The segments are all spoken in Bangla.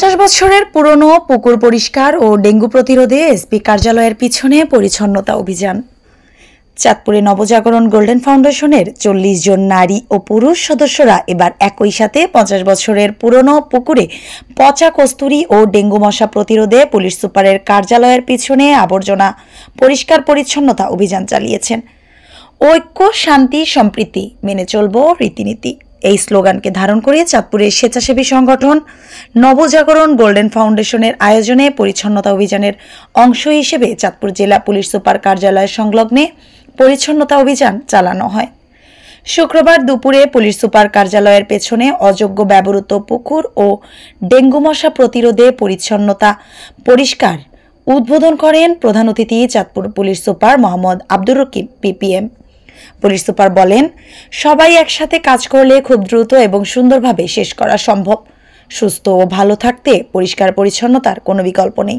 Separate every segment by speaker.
Speaker 1: 50 বছরের পুরনো পুকুর পরিষ্কার ও ডেঙ্গু প্রতিরোধে এসপি কার্যালয়ের পিছনে পরিচ্ছন্নতা অভিযান। চাঁদপুরে নবজাগরণ গোল্ডেন ফাউন্ডেশনের 40 জন নারী ও পুরুষ সদস্যরা এবার একই সাথে 50 বছরের পুরনো পুকুরে পচা কস্তুরী ও ডেঙ্গু মশা প্রতিরোধে পুলিশ সুপারের কার্যালয়ের পিছনে আবর্জনা পরিষ্কার পরিচ্ছন্নতা অভিযান চালিয়েছেন। ঐক্য, শান্তি, সম্প্রীতি, মেনে চলব রীতিনীতি, এই স্লোগানকে ধারণ করে চাঁদপুরের স্বেচ্ছাসেবী সংগঠন নবজাগরণ গোল্ডেন ফাউন্ডেশনের আয়োজনে পরিচ্ছন্নতা অভিযানের অংশ হিসেবে চাঁদপুর জেলা পুলিশ সুপার কার্যালয় সংলগ্নে পরিচ্ছন্নতা অভিযান চালানো হয়। শুক্রবার দুপুরে পুলিশ সুপার কার্যালয়ের পেছনে অযোগ্য ব্যবহৃত পুকুর ও ডেঙ্গু মশা প্রতিরোধে পরিচ্ছন্নতা পরিষ্কার উদ্বোধন করেন প্রধান অতিথি Chandpur police super Mohammad Abdur Rakib PPM. Police super বলেন, সবাই একসাথে কাজ করলে খুব দ্রুত এবং সুন্দরভাবে শেষ করা সম্ভব। সুস্থ ও ভালো থাকতে পরিষ্কার পরিচ্ছন্নতার কোনো বিকল্প নেই।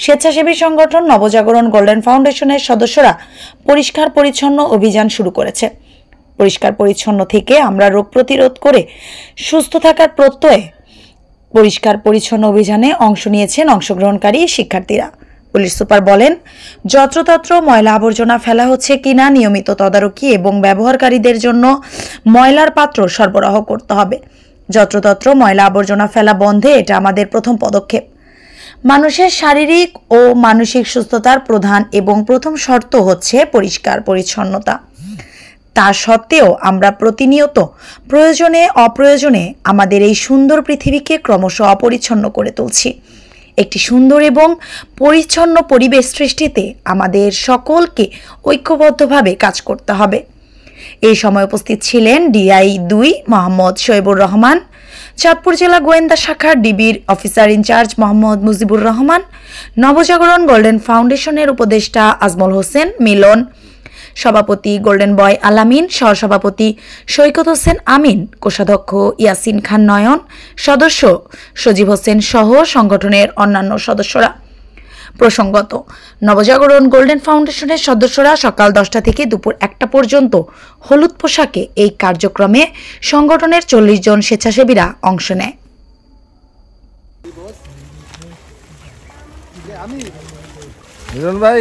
Speaker 1: স্বেচ্ছাসেবী সংগঠন নবজাগরণ গোল্ডেন ফাউন্ডেশনের সদস্যরা পরিষ্কার পরিচ্ছন্ন অভিযান শুরু করেছে। পরিষ্কার পরিচ্ছন্ন থেকে আমরা রোগ প্রতিরোধ করে সুস্থ থাকার প্রত্যয়ে পরিষ্কার পরিচ্ছন্ন অভিযানে অংশ নিয়েছেন অংশগ্রহণকারী শিক্ষার্থীরা। পুলিশ সুপার বলেন, যত্রতত্র ময়লা আবর্জনা ফেলা হচ্ছে কিনা নিয়মিত তদারকি এবং ব্যবহারকারীদের জন্য ময়লার পাত্র সরবরাহ করতে হবে। যত্রতত্র ময়লা আবর্জনা ফেলা বন্ধে এটা আমাদের প্রথম পদক্ষেপ। মানুষের শারীরিক ও মানসিক সুস্থতার প্রধান এবং প্রথম শর্ত হচ্ছে পরিষ্কার পরিচ্ছন্নতা। তা সত্ত্বেও আমরা প্রতিনিয়ত প্রয়োজনে অপ্রয়োজনে আমাদের এই সুন্দর পৃথিবীকে ক্রমশ অপরিচ্ছন্ন করে তুলছি। একটি সুন্দর এবং পরিচ্ছন্ন পরিবেশ সৃষ্টিতে আমাদের সকলকে ঐক্যবদ্ধভাবে কাজ করতে হবে। এই সময় উপস্থিত ছিলেন DI-2 মোহাম্মদ শোয়েবুর রহমান, চাঁদপুর জেলা গোয়েন্দা শাখার ডিবির officer in charge Mohammad Mujibur Rahman, Nabajagaran golden ফাউন্ডেশনের উপদেষ্টা আজমল হোসেন মিলন, সভাপতি গোল্ডেন বয় আলামিন, সহসভাপতি সৈকত হোসেন আমিন, কোষাধ্যক্ষ ইয়াসিন খান নয়ন, সদস্য সজীব হোসেন সহ সংগঠনের অন্যান্য সদস্যরা। প্রসঙ্গত, নবজাগরণ গোল্ডেন ফাউন্ডেশনের সদস্যরা সকাল 10টা থেকে দুপুর 1টা পর্যন্ত হলুদ পোশাকে এই কার্যক্রমে সংগঠনের 40 জন স্বেচ্ছাসেবীরা অংশ নেয়।
Speaker 2: ভাই